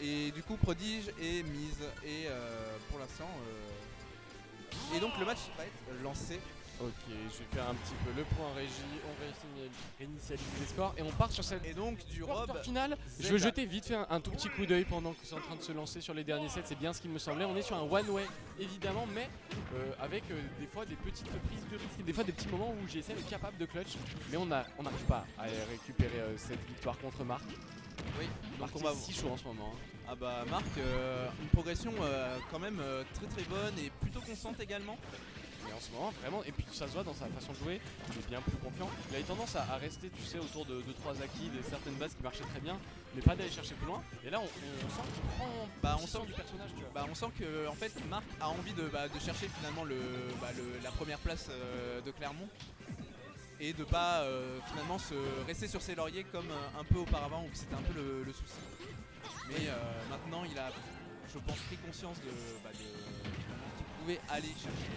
Et du coup Prodige est mise et pour l'instant et donc le match va être lancé. Ok, je vais faire un petit peu le point régie, on réinitialise les scores et on part sur cette Et donc du quarter Rob finale. Je veux jeter vite fait un tout petit coup d'œil pendant que c'est en train de se lancer sur les derniers sets, c'est bien ce qu'il me semblait. On est sur un one way évidemment, mais avec des fois des petites prises de risque et des fois des petits moments où GSM est capable de clutch, mais on n'arrive pas à récupérer cette victoire contre Marc. Oui, donc Marc on va est si chaud en ce moment. Hein. Ah bah Marc, une progression quand même très bonne et plutôt constante également. Et en ce moment vraiment, et puis ça se voit dans sa façon de jouer, il est bien plus confiant. Il a eu tendance à rester, tu sais, autour de 2-3 acquis, de certaines bases qui marchaient très bien, mais pas d'aller chercher plus loin. Et là on sent qu'il prend On sent du personnage, tu vois. on sent que en fait Marc a envie de chercher finalement la première place de Clermont et de pas finalement se rester sur ses lauriers comme un peu auparavant où c'était un peu le souci. Mais maintenant il a, je pense, pris conscience de qu'il pouvait aller chercher.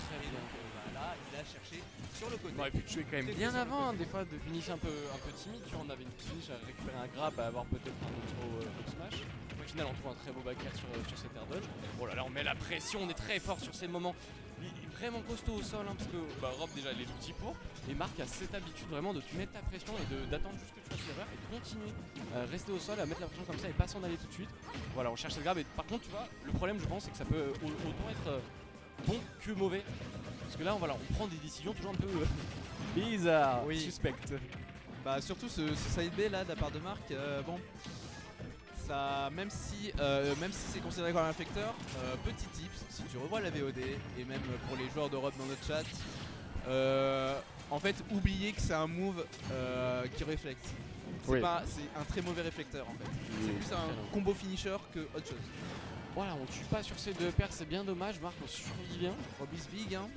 Très Et bien. donc là il a cherché sur le côté. On aurait pu jouer quand même Très bien sur le avant, côté. des fois de finish un peu timide, tu vois, on avait une finish à récupérer un grab, à avoir peut-être un autre up smash. Au final on trouve un très beau back air sur cet air dodge. Oh là là, on met la pression, on est très fort sur ces moments. Il est vraiment costaud au sol, hein, parce que Rob déjà il a les outils pour, et Marc a cette habitude vraiment de te mettre ta pression et d'attendre juste que tu fasses l'erreur et de continuer à rester au sol, à mettre la pression comme ça et pas s'en aller tout de suite. Voilà, on cherche le grab, et par contre tu vois, le problème je pense c'est que ça peut autant être bon que mauvais. Parce que là on prend des décisions toujours un peu bizarres, suspectes. Bah surtout ce side B là de la part de Marc, bon, ça, même si c'est considéré comme un affecteur, petit tips, si tu revois la VOD et même pour les joueurs d'Europe dans notre chat, en fait oubliez que c'est un move qui réflecte. C'est un très mauvais réflecteur en fait. C'est plus un combo finisher que autre chose. Voilà, on tue pas sur ces deux paires, c'est bien dommage. Marc, on survit bien. Rob is big hein.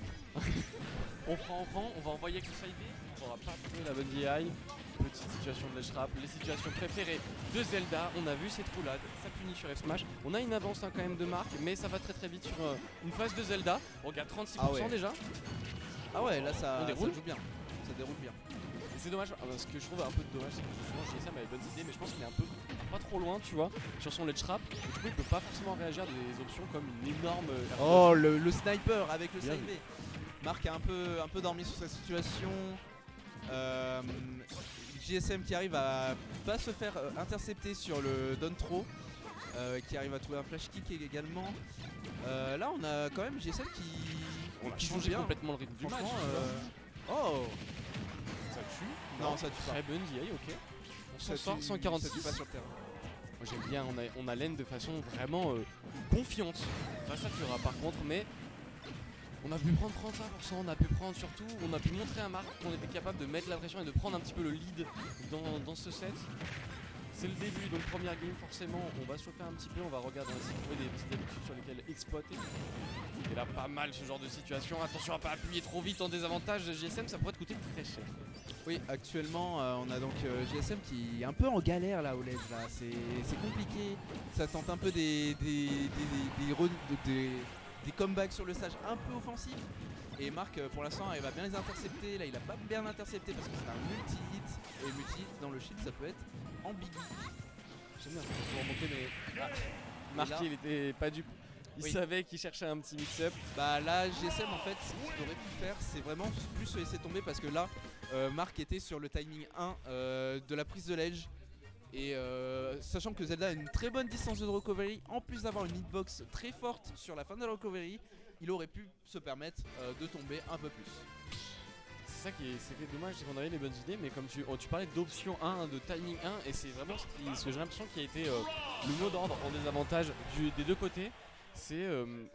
on prend, on va envoyer avec le side B. On aura pas trouvé la bonne DI. Petite situation de ledge trap, les situations préférées de Zelda. On a vu cette roulade, ça punit sur F Smash. On a une avance quand même de Marc, mais ça va très vite sur une phase de Zelda. On regarde 36% déjà. Ah ouais, là ça déroule. joue bien. Ça déroule bien. Et c'est dommage, ce que je trouve un peu dommage, c'est que souvent GSM a les bonnes idées, mais je pense qu'il est un peu pas trop loin, tu vois, sur son ledge trap. Et du coup, il peut pas forcément réagir à des options comme une énorme. Oh, le sniper avec le side B. Marc a un peu dormi sur sa situation. GSM qui arrive à pas se faire intercepter sur le down throw, qui arrive à trouver un flash kick également. Là, on a quand même GSM qui change bien. complètement le rythme du match. Oh, ça tue. Non, ça tue pas. Très bonne DI, ok. On s'en Ça sort tue- 146. ça tue pas sur le terrain. Moi j'aime bien, on a Len de façon vraiment confiante. Ça tuera par contre, mais on a pu prendre 35%, on a pu prendre surtout, on a pu montrer à Marc qu'on était capable de mettre la pression et de prendre un petit peu le lead dans ce set. C'est le début, donc première game forcément, on va chauffer un petit peu, on va regarder, on va essayer de trouver des petites habitudes sur lesquelles exploiter. Et là pas mal ce genre de situation, attention à pas appuyer trop vite en désavantage de GSM, ça pourrait te coûter très cher. Oui, actuellement on a donc GSM qui est un peu en galère là au LED là, c'est compliqué, ça tente un peu des comebacks sur le stage un peu offensifs. Et Marc pour l'instant il va bien les intercepter, là il a pas bien intercepté parce que c'est un multi-hit, et multi-hit dans le shield ça peut être ambigu. J'aime bien, faut remonter mais... Marc là, il était pas du... Il savait qu'il cherchait un petit mix-up. Bah là GSM en fait ce qu'il aurait pu faire c'est vraiment plus se laisser tomber parce que là Marc était sur le timing 1 de la prise de l'edge. Et sachant que Zelda a une très bonne distance de recovery, en plus d'avoir une hitbox très forte sur la fin de la recovery, il aurait pu se permettre de tomber un peu plus. C'est ça qui est dommage, c'est qu'on avait les bonnes idées, mais comme tu parlais d'option 1, de timing 1, et c'est vraiment ce que j'ai l'impression qui a été le mot d'ordre en désavantage des deux côtés. C'est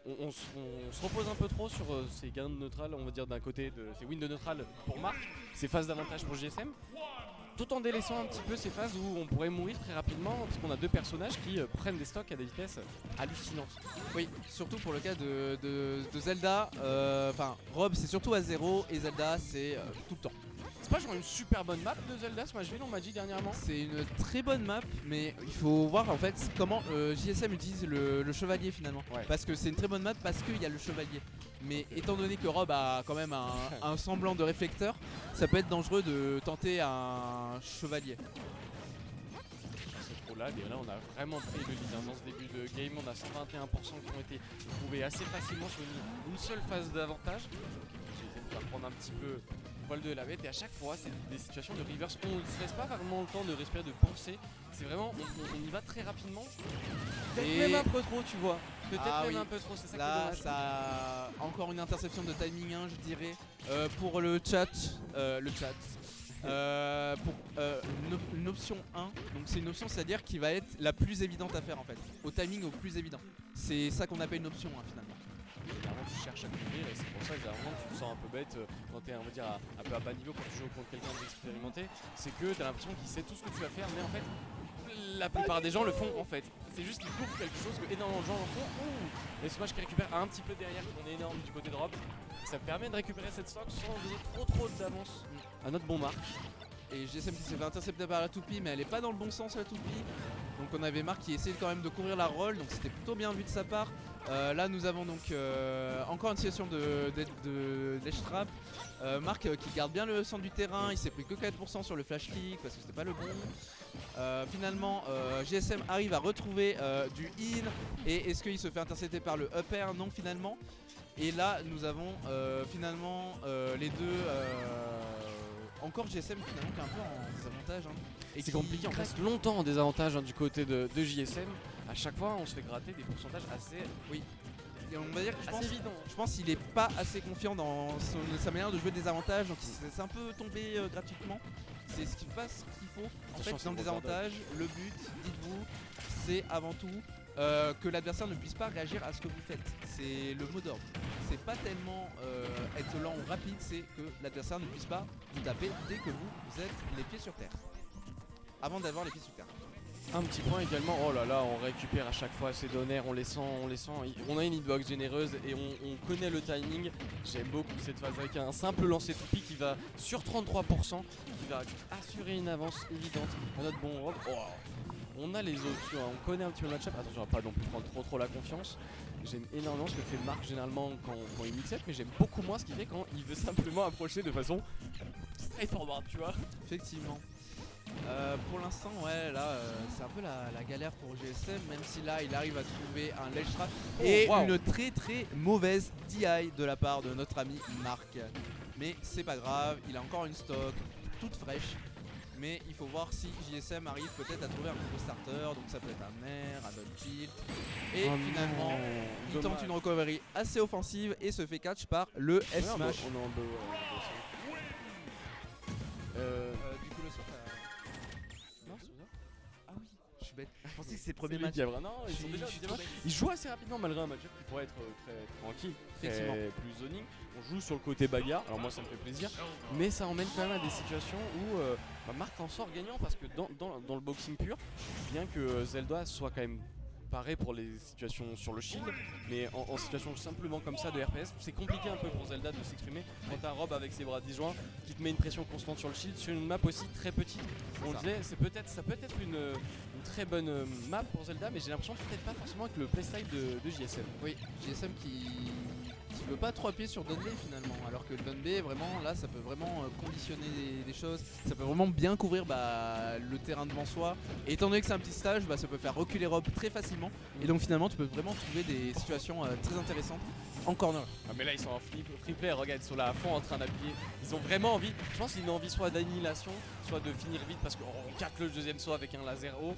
on se repose un peu trop sur ces gains de neutral, on va dire d'un côté, ces wins de neutral pour Marc, ces phases d'avantage pour GSM, tout en délaissant un petit peu ces phases où on pourrait mourir très rapidement parce qu'on a deux personnages qui prennent des stocks à des vitesses hallucinantes. Oui, surtout pour le cas de Zelda, enfin Rob c'est surtout à 0 et Zelda c'est tout le temps. C'est pas genre une super bonne map de Zelda Smashville, on m'a dit dernièrement. C'est une très bonne map, mais il faut voir en fait comment JSM utilise le chevalier finalement. Ouais. Parce que c'est une très bonne map parce qu'il y a le chevalier. Mais étant donné que Rob a quand même un semblant de réflecteur, ça peut être dangereux de tenter un chevalier. trop lag et là on a vraiment pris le lead dans ce début de game. On a 121% qui ont été trouvés assez facilement sur une seule phase d'avantage. J'ai essayé de faire prendre un petit peu le poil de la bête et à chaque fois c'est des situations de reverse. On ne se laisse pas vraiment le temps de respirer, de penser. C'est vraiment, on y va très rapidement. Peut-être même un peu trop, tu vois. Peut-être même un peu trop, c'est ça qui est Là, dommage. ça a encore une interception de timing 1, je dirais, pour le chat. Pour une option 1, donc c'est une option, c'est-à-dire qui va être la plus évidente à faire en fait, au timing au plus évident. C'est ça qu'on appelle une option finalement. Généralement tu cherches à couvrir et c'est pour ça que généralement tu te sens un peu bête quand t'es on va dire un peu à bas niveau quand tu joues contre quelqu'un d'expérimenté. C'est que t'as l'impression qu'il sait tout ce que tu vas faire mais en fait la plupart des gens le font en fait. C'est juste qu'ils couvrent quelque chose que énormément de gens le font. Et Smash qui récupère un petit peu derrière, on est énorme du côté de Rob. Ça permet de récupérer cette stock sans donner trop d'avance à notre bon Marc. Et GSM qui s'est fait intercepter par la toupie, mais elle est pas dans le bon sens la toupie. Donc on avait Marc qui essayait quand même de couvrir la roll, donc c'était plutôt bien vu de sa part. Là nous avons donc encore une situation de dash trap. Marc qui garde bien le centre du terrain, il s'est pris que 4% sur le flash kick parce que c'était pas le bon. Finalement GSM arrive à retrouver du heal, et est-ce qu'il se fait intercepter par le up air? Non finalement. Et là nous avons finalement les deux, encore GSM finalement qui est un peu en désavantage Et c'est compliqué, on reste longtemps en désavantage du côté de JSM. À chaque fois on se fait gratter des pourcentages assez et on va dire que évidents. je pense qu'il est pas assez confiant dans sa manière de jouer des avantages, donc c'est un peu tombé gratuitement. C'est ce qu'il faut en fait dans le désavantage. Le but, dites-vous, c'est avant tout que l'adversaire ne puisse pas réagir à ce que vous faites. C'est le mot d'ordre. C'est pas tellement être lent ou rapide, c'est que l'adversaire ne puisse pas vous taper dès que vous êtes les pieds sur terre. Avant d'avoir les pieds sur terre. Un petit point également, oh là là, on récupère à chaque fois ces donneurs, on les sent, on a une hitbox généreuse et on connaît le timing. J'aime beaucoup cette phase avec un simple lancer toupie qui va sur 33%, qui va assurer une avance évidente à notre bon Rob. Oh, on a les autres, tu vois, on connaît un petit peu le match-up, attention à pas non plus prendre trop la confiance. J'aime énormément ce que fait Marc généralement quand il mix up, mais j'aime beaucoup moins ce qu'il fait quand il veut simplement approcher de façon straightforward, tu vois. Effectivement. Pour l'instant, ouais, là, c'est un peu la galère pour GSM, même si là, il arrive à trouver un ledge trap et une très mauvaise DI de la part de notre ami Marc. Mais c'est pas grave, il a encore une stock toute fraîche. Mais il faut voir si JSM arrive peut-être à trouver un nouveau starter, donc ça peut être un air, un dot tilt. Et finalement, il tente une recovery assez offensive et se fait catch par le S-Smash. On est en deux, du coup, le sort. Non, c'est ça. Ah oui, je suis bête. Je pensais que c'était le premier C'est match. lui qui a non, ils sont déjà au deuxième match. Ils jouent assez rapidement malgré un match-up qui pourrait être très tranquille, Effectivement. très plus zoning. On joue sur le côté bagarre, alors moi ça me fait plaisir, mais ça emmène quand même à des situations où Marc en sort gagnant parce que dans le boxing pur, bien que Zelda soit quand même paré pour les situations sur le shield, mais en situation simplement comme ça de RPS, c'est compliqué un peu pour Zelda de s'exprimer quand t'as Rob avec ses bras disjoints qui te met une pression constante sur le shield sur une map aussi très petite. On disait ça peut être une très bonne map pour Zelda, mais j'ai l'impression peut-être pas forcément avec le playstyle de JSM. Oui, JSM qui veut pas trop appuyer sur Dunbay finalement, alors que Dunbay vraiment là ça peut vraiment conditionner des choses, ça peut vraiment bien couvrir le terrain devant soi, et étant donné que c'est un petit stage, ça peut faire reculer Rob très facilement, et donc finalement tu peux vraiment trouver des situations très intéressantes en corner. Ah mais là ils sont en free play, regarde, ils sont là à fond en train d'appuyer, ils ont vraiment envie, je pense qu'ils ont envie soit d'annihilation, soit de finir vite parce qu'on capte le deuxième saut avec un laser haut.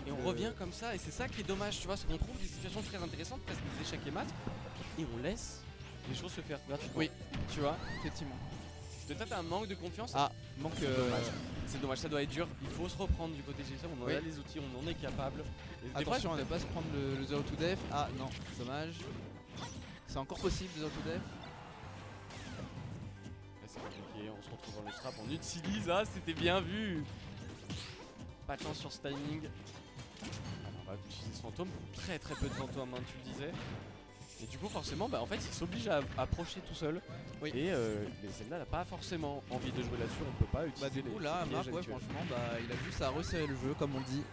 Et on revient comme ça, et c'est ça qui est dommage, tu vois, c'est qu'on trouve des situations très intéressantes, presque des échecs et maths, et on laisse les choses se faire gratuitement. Oui, tu vois, effectivement. Peut-être t'as un manque de confiance. Manque. C'est dommage, ça doit être dur. Il faut se reprendre du côté GSM, on en a les outils, on en est capable. Attention à ne pas se prendre le 0 to def. Ah non, dommage. C'est encore possible 0 to def. Là c'est compliqué, on se retrouve dans le trap, on utilise, c'était bien vu. Pas de chance sur ce timing. On va utiliser ce fantôme, très peu de fantômes, tu le disais. Et du coup forcément en fait il s'oblige à approcher tout seul. Oui. Et Zelda n'a pas forcément envie de jouer là-dessus, on peut pas utiliser. Du coup là Marc franchement il a juste à resserrer le jeu comme on dit.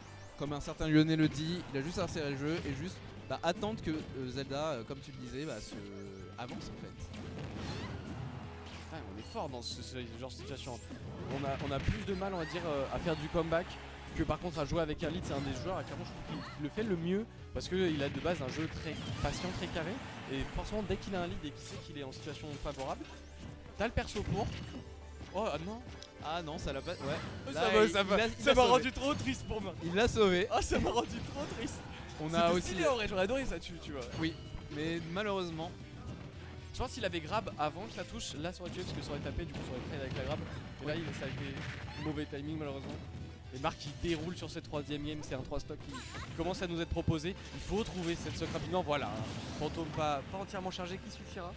Comme un certain Lyonnais le dit, il a juste à resserrer le jeu et juste attendre que Zelda, comme tu le disais, se avance en fait. On est fort dans ce genre de situation. On a plus de mal on va dire à faire du comeback que par contre à jouer avec un lead c'est un des joueurs clairement je trouve qu'il le fait le mieux parce qu'il a de base un jeu très patient, très carré et forcément dès qu'il a un lead et qu'il sait qu'il est en situation favorable, t'as le perso pour. Oh non. Ah non, ça l'a pas. Ouais. Ça Là, m'a il l'a sauvé. rendu trop triste pour moi. Il l'a sauvé. Ah ça m'a rendu trop triste. On a aussi. Stylé, en vrai, j'aurais adoré ça tu vois. Oui, mais malheureusement. Je pense qu'il avait grab avant que ça touche, là ça aurait tué parce que ça aurait tapé, du coup ça aurait trade avec la grab. Et là ça a été mauvais timing malheureusement. Et Marc il déroule sur cette troisième game, c'est un 3 stock qui commence à nous être proposé. Il faut trouver cette stock rapidement, voilà. Fantôme pas entièrement chargé qui suffira.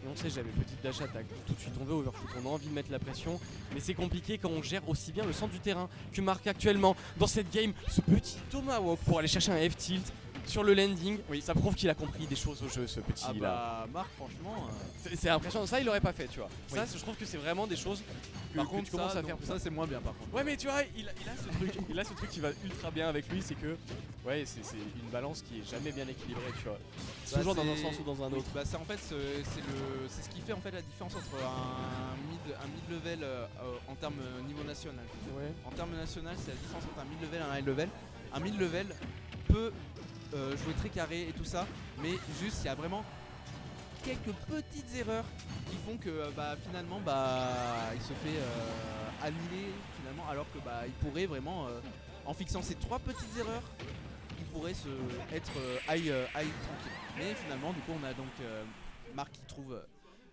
Et on sait jamais, petite dash attack, tout de suite on veut overshoot, on a envie de mettre la pression. Mais c'est compliqué quand on gère aussi bien le centre du terrain que Marc actuellement. Dans cette game, ce petit tomahawk pour aller chercher un F-tilt sur le landing, oui, ça prouve qu'il a compris des choses au jeu ce petit là. Marc franchement. C'est impressionnant, ça il aurait pas fait tu vois. Oui. Ça je trouve que c'est vraiment des choses Par que contre, tu commences à faire. ça c'est moins bien par contre. Ouais mais tu vois, il a ce truc qui va ultra bien avec lui, c'est que ouais c'est une balance qui est jamais bien équilibrée tu vois. C'est toujours dans un sens ou dans un autre. Bah c'est en fait c'est ce qui fait en fait la différence entre un mid level en termes niveau national. Ouais. En termes national, c'est la différence entre un mid level et un high level. Un mid level peut jouer très carré et tout ça, mais juste il y a vraiment quelques petites erreurs qui font que finalement il se fait annihiler finalement, alors que il pourrait vraiment en fixant ces 3 petites erreurs il pourrait être high tranquille. Mais finalement du coup on a donc Marc qui trouve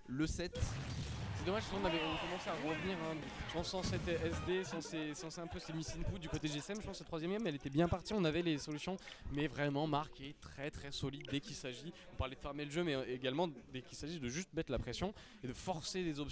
le 7. C'est dommage parce qu'on commencé à revenir je pense sans cette SD, sans un peu ces miss input du côté GSM, je pense que cette troisième game elle était bien partie, on avait les solutions, mais vraiment Marc est très très solide dès qu'il s'agit, on parlait de farmer le jeu mais également dès qu'il s'agit de juste mettre la pression et de forcer les options.